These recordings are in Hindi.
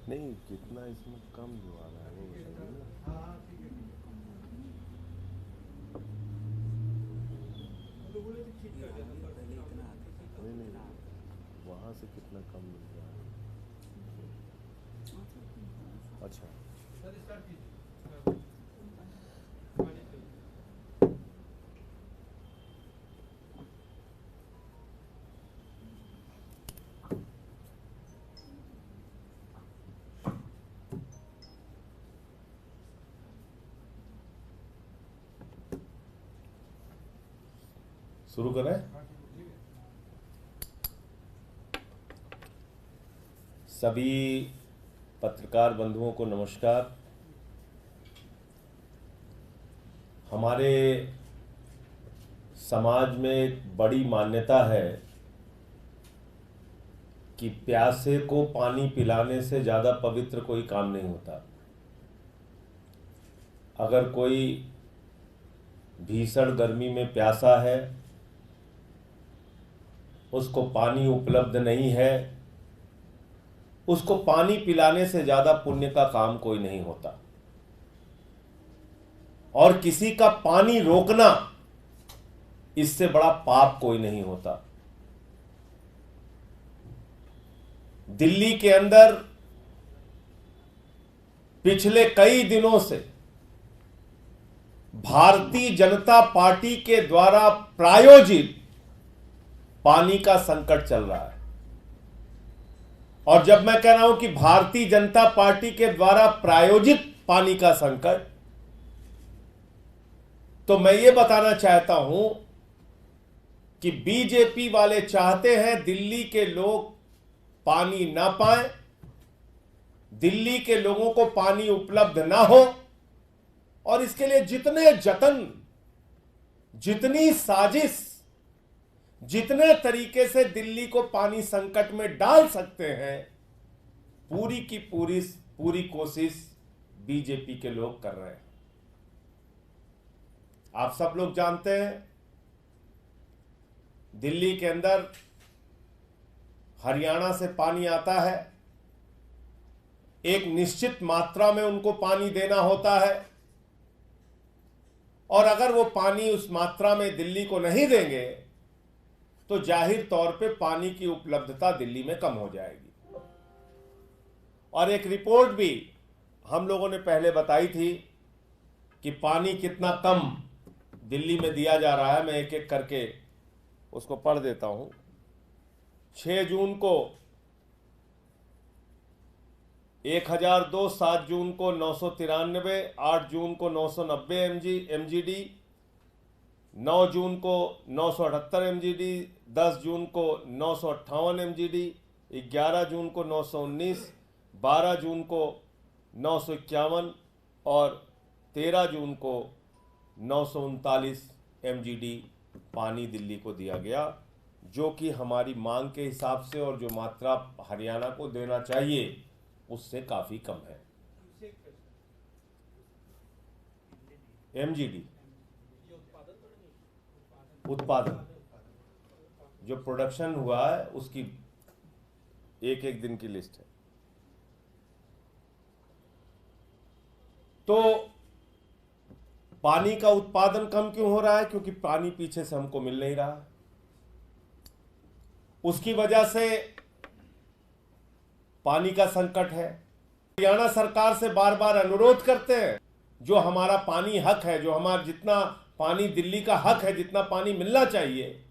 नहीं, कितना इसमें कम जो आ रहा है वो बताइए ना। नहीं नहीं, वहाँ से कितना कम मिल रहा है? अच्छा, शुरू करें। सभी पत्रकार बंधुओं को नमस्कार। हमारे समाज में एक बड़ी मान्यता है कि प्यासे को पानी पिलाने से ज़्यादा पवित्र कोई काम नहीं होता। अगर कोई भीषण गर्मी में प्यासा है, उसको पानी उपलब्ध नहीं है, उसको पानी पिलाने से ज़्यादा पुण्य का काम कोई नहीं होता। और किसी का पानी रोकना, इससे बड़ा पाप कोई नहीं होता। दिल्ली के अंदर पिछले कई दिनों से भारतीय जनता पार्टी के द्वारा प्रायोजित पानी का संकट चल रहा है। और जब मैं कह रहा हूं कि भारतीय जनता पार्टी के द्वारा प्रायोजित पानी का संकट, तो मैं ये बताना चाहता हूं कि बीजेपी वाले चाहते हैं दिल्ली के लोग पानी ना पाएं, दिल्ली के लोगों को पानी उपलब्ध ना हो, और इसके लिए जितने जतन, जितनी साजिश, जितने तरीके से दिल्ली को पानी संकट में डाल सकते हैं, पूरी की पूरी कोशिश बीजेपी के लोग कर रहे हैं। आप सब लोग जानते हैं, दिल्ली के अंदर हरियाणा से पानी आता है, एक निश्चित मात्रा में उनको पानी देना होता है, और अगर वो पानी उस मात्रा में दिल्ली को नहीं देंगे तो जाहिर तौर पे पानी की उपलब्धता दिल्ली में कम हो जाएगी। और एक रिपोर्ट भी हम लोगों ने पहले बताई थी कि पानी कितना कम दिल्ली में दिया जा रहा है। मैं एक एक करके उसको पढ़ देता हूं। 6 जून को 1002, 7 जून को 993, 8 जून को 990 MGD, 9 जून को 978 MGD, 10 जून को 958 MGD, 11 जून को 919, 12 जून को 951 और 13 जून को 939 MGD पानी दिल्ली को दिया गया, जो कि हमारी मांग के हिसाब से और जो मात्रा हरियाणा को देना चाहिए उससे काफ़ी कम है। MGD उत्पादन, जो प्रोडक्शन हुआ है उसकी एक एक दिन की लिस्ट है। तो पानी का उत्पादन कम क्यों हो रहा है? क्योंकि पानी पीछे से हमको मिल नहीं रहा। उसकी वजह से पानी का संकट है। हरियाणा सरकार से बार बार अनुरोध करते हैं, जो हमारा पानी हक है, जो हमारा जितना पानी दिल्ली का हक है, जितना पानी मिलना चाहिए,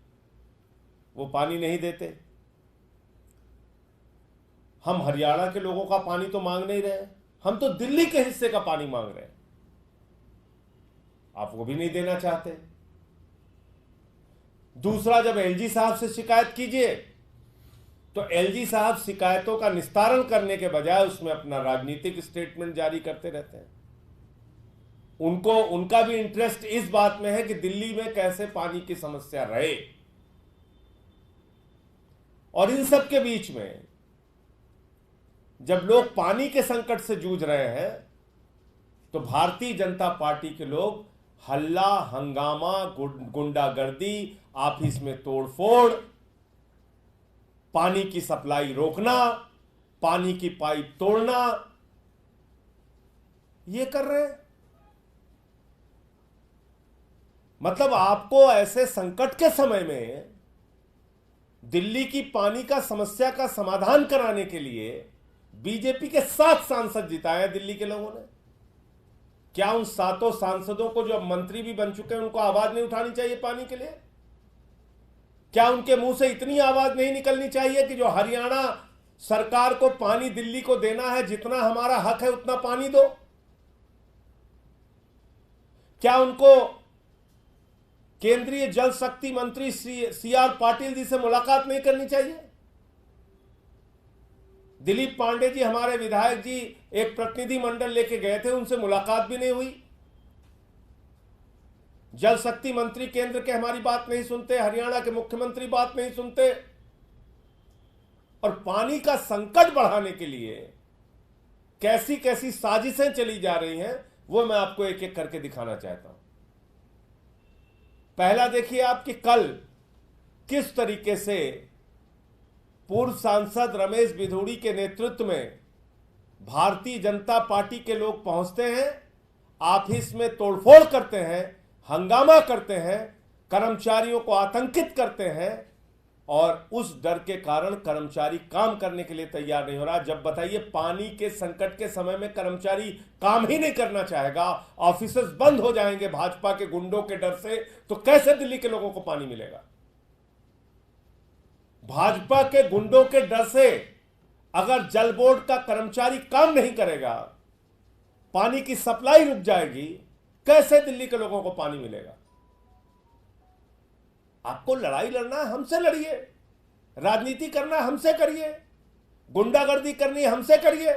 वो पानी नहीं देते। हम हरियाणा के लोगों का पानी तो मांग नहीं रहे, हम तो दिल्ली के हिस्से का पानी मांग रहे हैं। आप वो भी नहीं देना चाहते। दूसरा, जब एलजी साहब से शिकायत कीजिए तो एलजी साहब शिकायतों का निस्तारण करने के बजाय उसमें अपना राजनीतिक स्टेटमेंट जारी करते रहते हैं। उनका भी इंटरेस्ट इस बात में है कि दिल्ली में कैसे पानी की समस्या रहे। और इन सब के बीच में जब लोग पानी के संकट से जूझ रहे हैं, तो भारतीय जनता पार्टी के लोग हल्ला, हंगामा, गुंडागर्दी, ऑफिस में तोड़फोड़, पानी की सप्लाई रोकना, पानी की पाइप तोड़ना, ये कर रहे हैं। मतलब आपको ऐसे संकट के समय में दिल्ली की पानी का समस्या का समाधान कराने के लिए बीजेपी के 7 सांसद जिताए दिल्ली के लोगों ने। क्या उन 7 सांसदों को, जो अब मंत्री भी बन चुके हैं, उनको आवाज नहीं उठानी चाहिए पानी के लिए? क्या उनके मुंह से इतनी आवाज नहीं निकलनी चाहिए कि जो हरियाणा सरकार को पानी दिल्ली को देना है, जितना हमारा हक है उतना पानी दो? क्या उनको केंद्रीय जल शक्ति मंत्री सी.आर. पाटिल जी से मुलाकात नहीं करनी चाहिए? दिलीप पांडे जी, हमारे विधायक जी, एक प्रतिनिधि मंडल लेके गए थे, उनसे मुलाकात भी नहीं हुई। जल शक्ति मंत्री केंद्र के हमारी बात नहीं सुनते, हरियाणा के मुख्यमंत्री बात नहीं सुनते, और पानी का संकट बढ़ाने के लिए कैसी कैसी साजिशें चली जा रही हैं, वो मैं आपको एक एक करके दिखाना चाहता हूं। पहला देखिए आप कि कल किस तरीके से पूर्व सांसद रमेश बिधूड़ी के नेतृत्व में भारतीय जनता पार्टी के लोग पहुंचते हैं, ऑफिस में तोड़फोड़ करते हैं, हंगामा करते हैं, कर्मचारियों को आतंकित करते हैं, और उस डर के कारण कर्मचारी काम करने के लिए तैयार नहीं हो रहा। जब बताइए पानी के संकट के समय में कर्मचारी काम ही नहीं करना चाहेगा, ऑफिसेस बंद हो जाएंगे भाजपा के गुंडों के डर से, तो कैसे दिल्ली के लोगों को पानी मिलेगा? भाजपा के गुंडों के डर से अगर जल बोर्ड का कर्मचारी काम नहीं करेगा, पानी की सप्लाई रुक जाएगी, कैसे दिल्ली के लोगों को पानी मिलेगा? आपको लड़ाई लड़ना है, हमसे लड़िए। राजनीति करना है, हमसे करिए। गुंडागर्दी करनी है, हमसे करिए।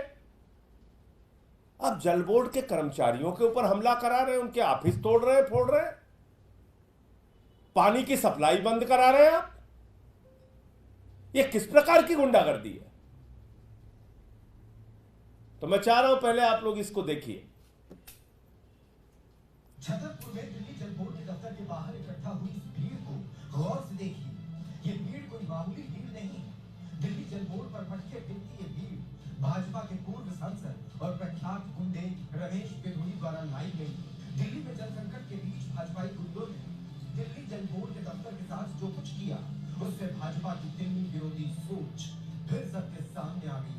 अब जल बोर्ड के कर्मचारियों के ऊपर हमला करा रहे हैं, उनके ऑफिस तोड़ रहे हैं, फोड़ रहे हैं, पानी की सप्लाई बंद करा रहे हैं आप। ये किस प्रकार की गुंडागर्दी है? तो मैं चाह रहा हूं पहले आप लोग इसको देखिए। छतरपुर में दिल्ली जल बोर्ड के दफ्तर के बाहर इकट्ठा हुई इस भीड़ को गौर से देखिए। ये भीड़ कोई मामूली भीड़ नहीं। दिल्ली जल बोर्ड पर भटके फिरती ये भीड़ भाजपा के पूर्व सांसद और प्रख्यात गुंडे रमेश बिधूड़ी द्वारा लाई गई। दिल्ली में जल संकट के बीच भाजपाई गुंडों ने दिल्ली जल बोर्ड के दफ्तर के साथ जो कुछ किया, उससे भाजपा की दिल्ली विरोधी सोच फिर सबके सामने आ गई।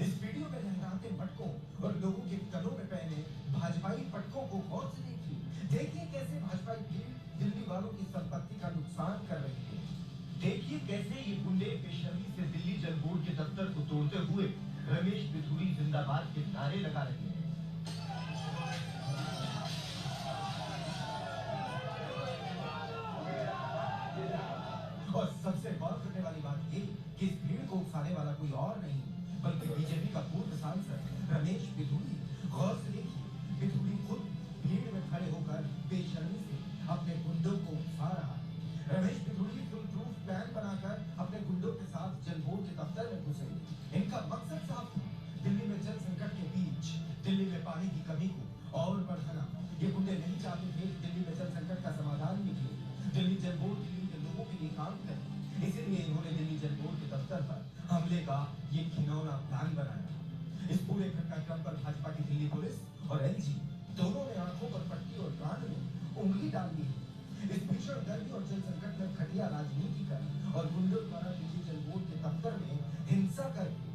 इस वीडियो में लहराते मटकों और लोगों के गलों में पहने भाजपाई पटकों को गौर से देखिए कैसे भाजपा भीड़ दिल्ली वालों की संपत्ति का नुकसान कर रही है। देखिए कैसे ये गुंडे बेशर्मी से दिल्ली जल बोर्ड के दफ्तर को तोड़ते हुए रमेश बिधूड़ी जिंदाबाद के नारे लगा रहे हैं। और सबसे गौर करने वाली बात ये कि इस भीड़ को उकसाने वाला कोई और नहीं बल्कि बीजेपी का पूर्व सांसद रमेश बिधूड़ी। गौर से देखिए, बिधूड़ी खुद भीड़ में खड़े होकर बेशर्मी से अपने गुंडों को उकसा रहा है। Ramesh Bidhuri full proof plan बनाकर अपने गुंडों के साथ जल बोर्ड के दफ्तर में घुसे। इनका मकसद साफ था, दिल्ली में जल संकट के बीच दिल्ली में पानी की कमी को और बढ़ाना। ये गुंडे नहीं चाहते थे कि दिल्ली में जल संकट का समाधान निकले, दिल्ली जल बोर्ड दिल्ली के लोगों के लिए काम करे। इसीलिए इन्होंने दिल्ली जल बोर्ड के दफ्तर पर हमले का ये घिनौना प्लान बनाया। इस पूरे घटनाक्रम पर भाजपा की दिल्ली पुलिस और एलजी दोनों ने आंखों पर पट्टी और कान में उंगली डाल दी है। इस भीषण गर्मी और जल संकट में घटिया राजनीति कर और गुंडों द्वारा दिल्ली जल बोर्ड के दफ्तर में हिंसा करके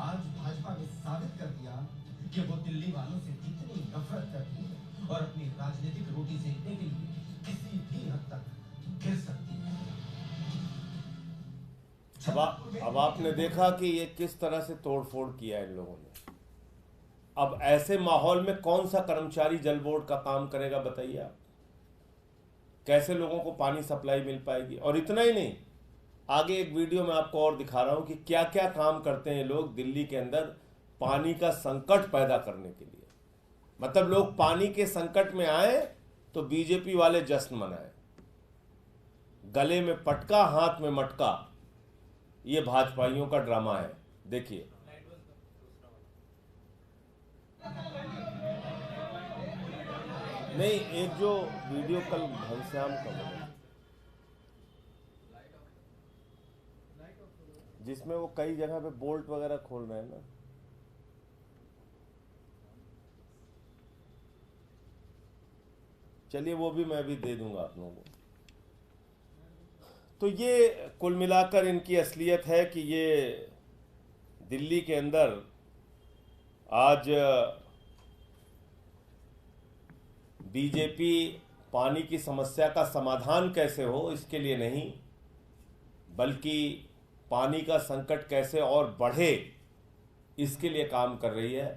आज भाजपा ने साबित कर दिया कि वो दिल्ली वालों से कितनी नफरत करती है और अपनी राजनीतिक रोटी सेकने के लिए किसी भी हद तक गिर सकती है। अब आपने देखा कि ये किस तरह से तोड़फोड़ किया इन लोगों ने। अब ऐसे माहौल में कौन सा कर्मचारी जल बोर्ड का काम करेगा बताइए आप? कैसे लोगों को पानी सप्लाई मिल पाएगी? और इतना ही नहीं, आगे एक वीडियो में आपको और दिखा रहा हूं कि क्या क्या काम करते हैं लोग दिल्ली के अंदर पानी का संकट पैदा करने के लिए। मतलब लोग पानी के संकट में आए तो बीजेपी वाले जश्न मनाए, गले में पटका हाथ में मटका, ये भाजपाइयों का ड्रामा है। देखिए, नहीं, एक जो वीडियो कल घनश्याम का बना, जिसमें वो कई जगह पे बोल्ट वगैरह खोल रहे हैं ना। चलिए वो भी मैं भी दे दूंगा आप लोगों को। तो ये कुल मिलाकर इनकी असलियत है कि ये दिल्ली के अंदर आज बीजेपी पानी की समस्या का समाधान कैसे हो इसके लिए नहीं, बल्कि पानी का संकट कैसे और बढ़े इसके लिए काम कर रही है।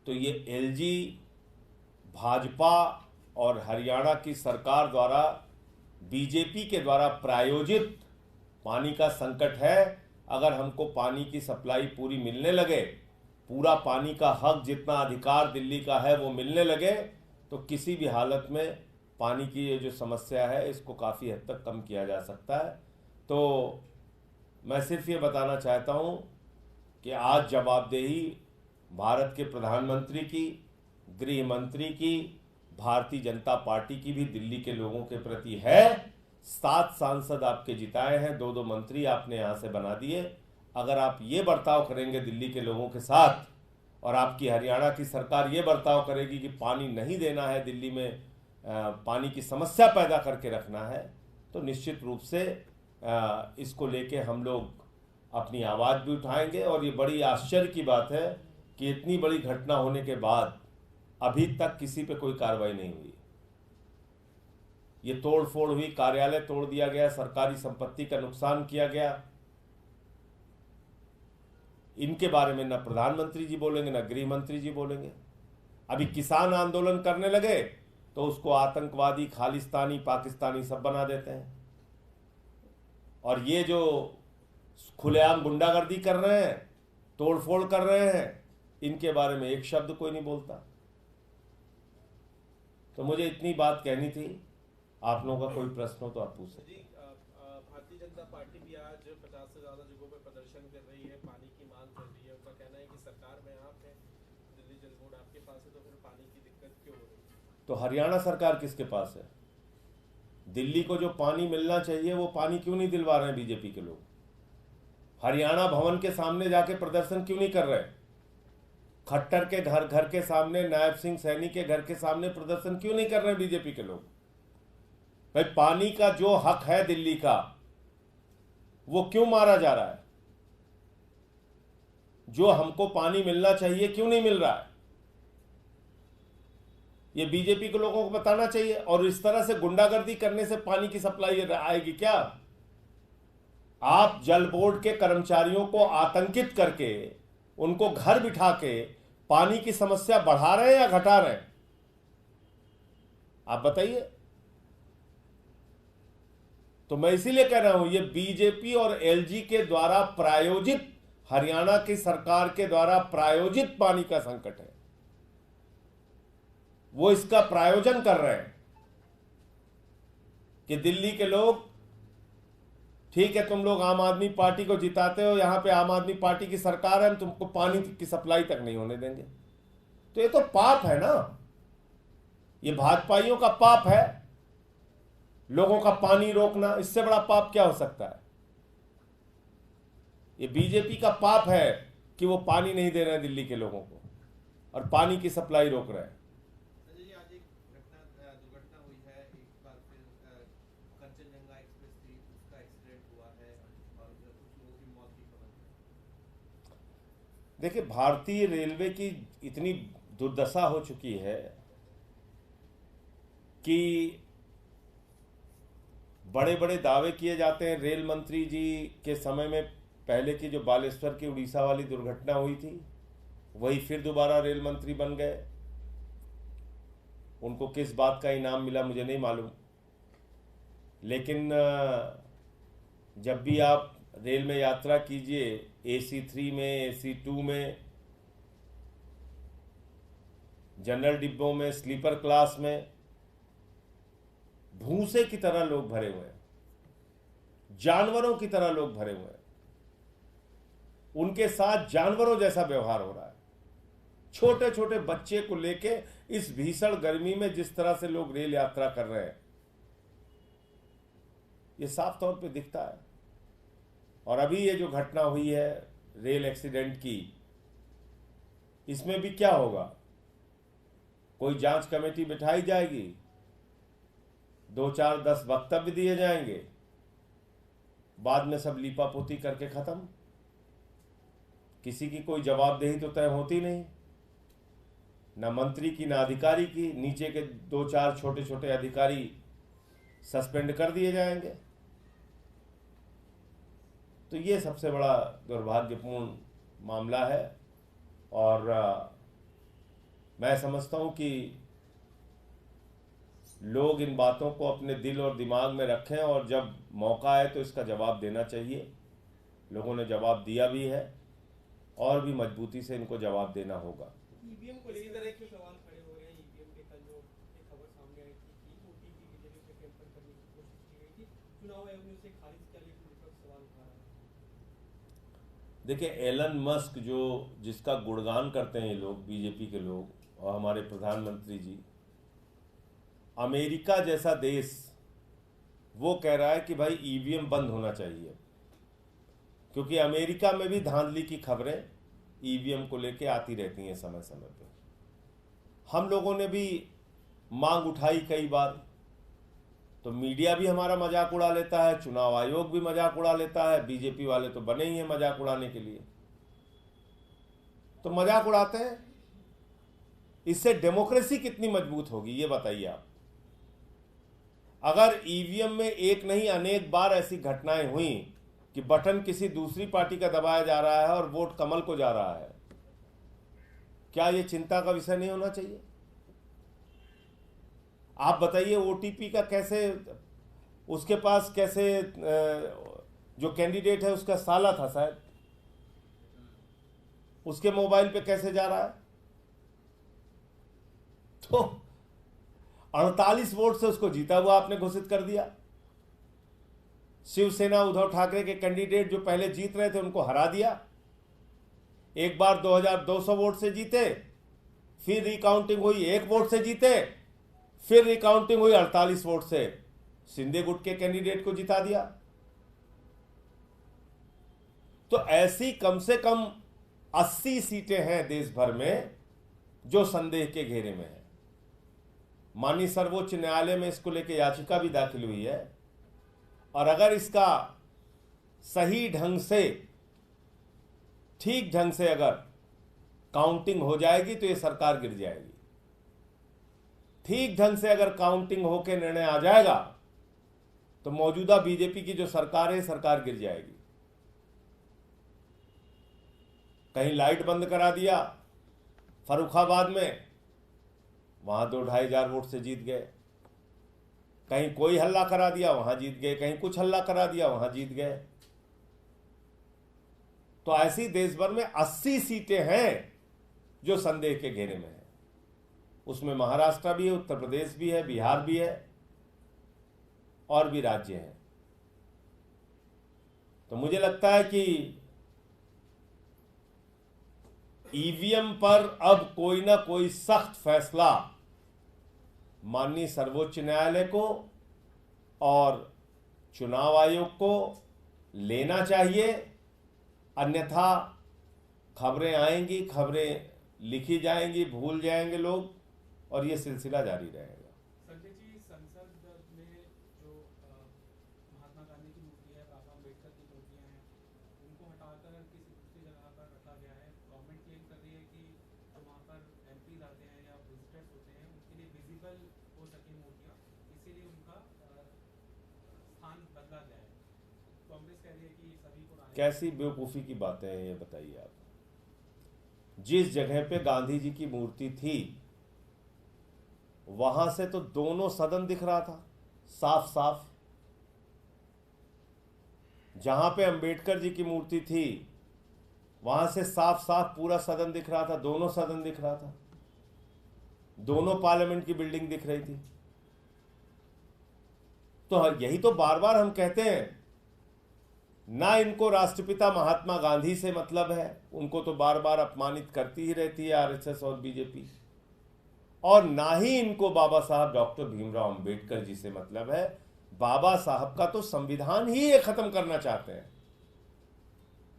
तो ये एलजी, भाजपा और हरियाणा की सरकार द्वारा, बीजेपी के द्वारा प्रायोजित पानी का संकट है। अगर हमको पानी की सप्लाई पूरी मिलने लगे, पूरा पानी का हक जितना अधिकार दिल्ली का है वो मिलने लगे, तो किसी भी हालत में पानी की ये जो समस्या है इसको काफ़ी हद तक कम किया जा सकता है। तो मैं सिर्फ ये बताना चाहता हूँ कि आज जवाबदेही भारत के प्रधानमंत्री की, गृह मंत्री की, भारतीय जनता पार्टी की भी दिल्ली के लोगों के प्रति है। 7 सांसद आपके जिताए हैं, 2-2 मंत्री आपने यहाँ से बना दिए। अगर आप ये बर्ताव करेंगे दिल्ली के लोगों के साथ, और आपकी हरियाणा की सरकार ये बर्ताव करेगी कि पानी नहीं देना है, दिल्ली में पानी की समस्या पैदा करके रखना है, तो निश्चित रूप से इसको लेके हम लोग अपनी आवाज़ भी उठाएंगे। और ये बड़ी आश्चर्य की बात है कि इतनी बड़ी घटना होने के बाद अभी तक किसी पे कोई कार्रवाई नहीं हुई। ये तोड़ फोड़ हुई, कार्यालय तोड़ दिया गया, सरकारी संपत्ति का नुकसान किया गया। इनके बारे में ना प्रधानमंत्री जी बोलेंगे, ना गृह मंत्री जी बोलेंगे। अभी किसान आंदोलन करने लगे तो उसको आतंकवादी, खालिस्तानी, पाकिस्तानी सब बना देते हैं। और ये जो खुलेआम गुंडागर्दी कर रहे हैं, तोड़फोड़ कर रहे हैं, इनके बारे में एक शब्द कोई नहीं बोलता। तो मुझे इतनी बात कहनी थी। आप लोगों का कोई प्रश्न हो तो आप पूछ सकते हैं। भारतीय जनता पार्टी भी आज 50 से ज्यादा जगहों पर प्रदर्शन कर रही है, पानी की मांग कर रही है। उनका कहना है कि सरकार में आप है, दिल्ली जल बोर्ड आपके पास है, तो फिर पानी की दिक्कत क्यों हो रही है? तो हरियाणा सरकार किसके पास है? दिल्ली को जो पानी मिलना चाहिए वो पानी क्यों नहीं दिलवा रहे हैं बीजेपी के लोग? हरियाणा भवन के सामने जाके प्रदर्शन क्यों नहीं कर रहे? खट्टर के घर के सामने, नायब सिंह सैनी के घर के सामने प्रदर्शन क्यों नहीं कर रहे हैं बीजेपी के लोग? भाई, पानी का जो हक है दिल्ली का, वो क्यों मारा जा रहा है? जो हमको पानी मिलना चाहिए क्यों नहीं मिल रहा है? ये बीजेपी के लोगों को बताना चाहिए। और इस तरह से गुंडागर्दी करने से पानी की सप्लाई आएगी क्या? आप जल बोर्ड के कर्मचारियों को आतंकित करके, उनको घर बिठा के पानी की समस्या बढ़ा रहे हैं या घटा रहे हैं? आप बताइए। तो मैं इसीलिए कह रहा हूं, ये बीजेपी और एलजी के द्वारा प्रायोजित, हरियाणा की सरकार के द्वारा प्रायोजित पानी का संकट है। वो इसका प्रायोजन कर रहे हैं कि दिल्ली के लोग, ठीक है तुम लोग आम आदमी पार्टी को जिताते हो, यहां पे आम आदमी पार्टी की सरकार है, हम तुमको पानी की सप्लाई तक नहीं होने देंगे। तो ये तो पाप है ना, ये भाजपाइयों का पाप है। लोगों का पानी रोकना, इससे बड़ा पाप क्या हो सकता है? ये बीजेपी का पाप है कि वो पानी नहीं दे रहे हैं दिल्ली के लोगों को और पानी की सप्लाई रोक रहे हैं। आज एक दुर्घटना हुई है, एक बार फिर कंचनजंगा एक्सप्रेस थी, उसका एक्सीडेंट हुआ है और कुछ लोगों की मौत की खबर है। देखिए, भारतीय रेलवे की इतनी दुर्दशा हो चुकी है कि बड़े बड़े दावे किए जाते हैं। रेल मंत्री जी के समय में पहले की जो बालेश्वर की उड़ीसा वाली दुर्घटना हुई थी, वही फिर दोबारा रेल मंत्री बन गए। उनको किस बात का इनाम मिला मुझे नहीं मालूम, लेकिन जब भी आप रेल में यात्रा कीजिए, AC3 में, AC2 में, जनरल डिब्बों में, स्लीपर क्लास में, भूसे की तरह लोग भरे हुए हैं, जानवरों की तरह लोग भरे हुए हैं। उनके साथ जानवरों जैसा व्यवहार हो रहा है। छोटे छोटे बच्चे को लेके इस भीषण गर्मी में जिस तरह से लोग रेल यात्रा कर रहे हैं, ये साफ तौर पे दिखता है। और अभी ये जो घटना हुई है रेल एक्सीडेंट की, इसमें भी क्या होगा? कोई जांच कमेटी बिठाई जाएगी, 2-4-10 वक्तव्य दिए जाएंगे, बाद में सब लीपापोती करके खत्म। किसी की कोई जवाबदेही तो तय होती नहीं, ना मंत्री की ना अधिकारी की। नीचे के 2-4 छोटे छोटे अधिकारी सस्पेंड कर दिए जाएंगे। तो ये सबसे बड़ा दुर्भाग्यपूर्ण मामला है। और मैं समझता हूं कि लोग इन बातों को अपने दिल और दिमाग में रखें और जब मौका आए तो इसका जवाब देना चाहिए। लोगों ने जवाब दिया भी है और भी मजबूती से इनको जवाब देना होगा। ईवीएम को लेकर एक सवाल खड़े हो रहे हैं। ईवीएम के कल जो एक खबर सामने आई थी कि ओटीपी के जरिए से टेम्पर करने की कोशिश की गई थी, चुनाव आयोग ने उसे खारिज किया, लेकिन विपक्ष सवाल उठा रहा है। देखिए, एलन मस्क जिसका गुणगान करते हैं ये लोग, बीजेपी के लोग और हमारे प्रधानमंत्री जी, अमेरिका जैसा देश वो कह रहा है कि भाई ईवीएम बंद होना चाहिए, क्योंकि अमेरिका में भी धांधली की खबरें ईवीएम को लेके आती रहती हैं समय समय पे। हम लोगों ने भी मांग उठाई कई बार, तो मीडिया भी हमारा मजाक उड़ा लेता है, चुनाव आयोग भी मजाक उड़ा लेता है, बीजेपी वाले तो बने ही हैं मजाक उड़ाने के लिए। तो मजाक उड़ाते हैं, इससे डेमोक्रेसी कितनी मजबूत होगी ये बताइए आप। अगर ईवीएम में एक नहीं अनेक बार ऐसी घटनाएं हुई कि बटन किसी दूसरी पार्टी का दबाया जा रहा है और वोट कमल को जा रहा है, क्या यह चिंता का विषय नहीं होना चाहिए? आप बताइए, ओटीपी का कैसे, उसके पास कैसे, जो कैंडिडेट है उसका साला था शायद, उसके मोबाइल पे कैसे जा रहा है? तो 48 वोट से उसको जीता हुआ आपने घोषित कर दिया। शिवसेना उद्धव ठाकरे के कैंडिडेट जो पहले जीत रहे थे उनको हरा दिया। एक बार 2200 वोट से जीते, फिर रिकाउंटिंग हुई 1 वोट से जीते, फिर रिकाउंटिंग हुई 48 वोट से, शिंदे गुट के कैंडिडेट को जिता दिया। तो ऐसी कम से कम 80 सीटें हैं देश भर में जो संदेह के घेरे में है। माननीय सर्वोच्च न्यायालय में इसको लेकर याचिका भी दाखिल हुई है, और अगर इसका सही ढंग से, ठीक ढंग से अगर काउंटिंग हो जाएगी तो ये सरकार गिर जाएगी। ठीक ढंग से अगर काउंटिंग होकर निर्णय आ जाएगा तो मौजूदा बीजेपी की जो सरकार है, सरकार गिर जाएगी। कहीं लाइट बंद करा दिया फर्रुखाबाद में, वहां 2-2,500 वोट से जीत गए। कहीं कोई हल्ला करा दिया, वहां जीत गए। कहीं कुछ हल्ला करा दिया, वहां जीत गए। तो ऐसी देश भर में 80 सीटें हैं जो संदेह के घेरे में है। उसमें महाराष्ट्र भी है, उत्तर प्रदेश भी है, बिहार भी है, और भी राज्य हैं। तो मुझे लगता है कि ईवीएम पर अब कोई ना कोई सख्त फैसला माननीय सर्वोच्च न्यायालय को और चुनाव आयोग को लेना चाहिए। अन्यथा खबरें आएंगी, खबरें लिखी जाएंगी, भूल जाएंगे लोग, और ये सिलसिला जारी रहेगा। संजय जी, संसद में जो महात्मा गांधी की मूर्ति है, बाबा अम्बेडकर की मूर्तियां हैं, उनको हटाकर किसी दूसरी जगह पर रखा गया है। गवर्नमेंट क्लेम कर रही है कि जो वहाँ पर एमपीज आते हैं या विजिटर्स होते हैं उनके लिए विजिबल हो सके मूर्तियाँ, इसीलिए उनका स्थान बदला गया है। कांग्रेस कह रही है कि सभी को कैसी बेवकूफ़ी की बातें हैं ये बताइए आप। जिस जगह पे गांधी जी की मूर्ति थी वहां से तो दोनों सदन दिख रहा था साफ साफ। जहां पे अंबेडकर जी की मूर्ति थी वहां से साफ साफ पूरा सदन दिख रहा था, दोनों सदन दिख रहा था, दोनों पार्लियामेंट की बिल्डिंग दिख रही थी। तो यही तो बार बार हम कहते हैं, ना इनको राष्ट्रपिता महात्मा गांधी से मतलब है, उनको तो बार बार अपमानित करती ही रहती है आरएसएस और बीजेपी, और ना ही इनको बाबा साहब डॉक्टर भीमराव अंबेडकर जी से मतलब है। बाबा साहब का तो संविधान ही ये खत्म करना चाहते हैं।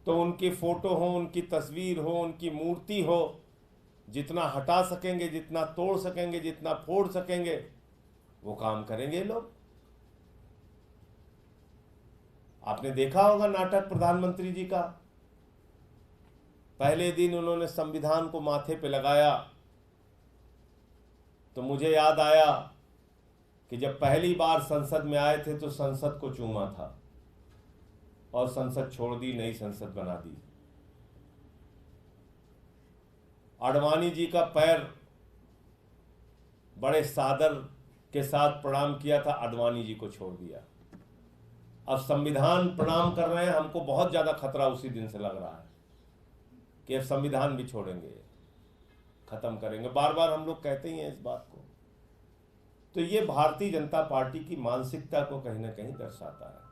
तो उनकी फोटो हो, उनकी तस्वीर हो, उनकी मूर्ति हो, जितना हटा सकेंगे, जितना तोड़ सकेंगे, जितना फोड़ सकेंगे, वो काम करेंगे ये लोग। आपने देखा होगा नाटक प्रधानमंत्री जी का। पहले दिन उन्होंने संविधान को माथे पे लगाया तो मुझे याद आया कि जब पहली बार संसद में आए थे तो संसद को चूमा था और संसद छोड़ दी, नई संसद बना दी। आडवाणी जी का पैर बड़े सादर के साथ प्रणाम किया था, आडवाणी जी को छोड़ दिया। अब संविधान प्रणाम कर रहे हैं, हमको बहुत ज्यादा खतरा उसी दिन से लग रहा है कि अब संविधान भी छोड़ेंगे, खत्म करेंगे। बार बार हम लोग कहते ही हैं इस बात को। तो ये भारतीय जनता पार्टी की मानसिकता को कहीं ना कहीं दर्शाता है।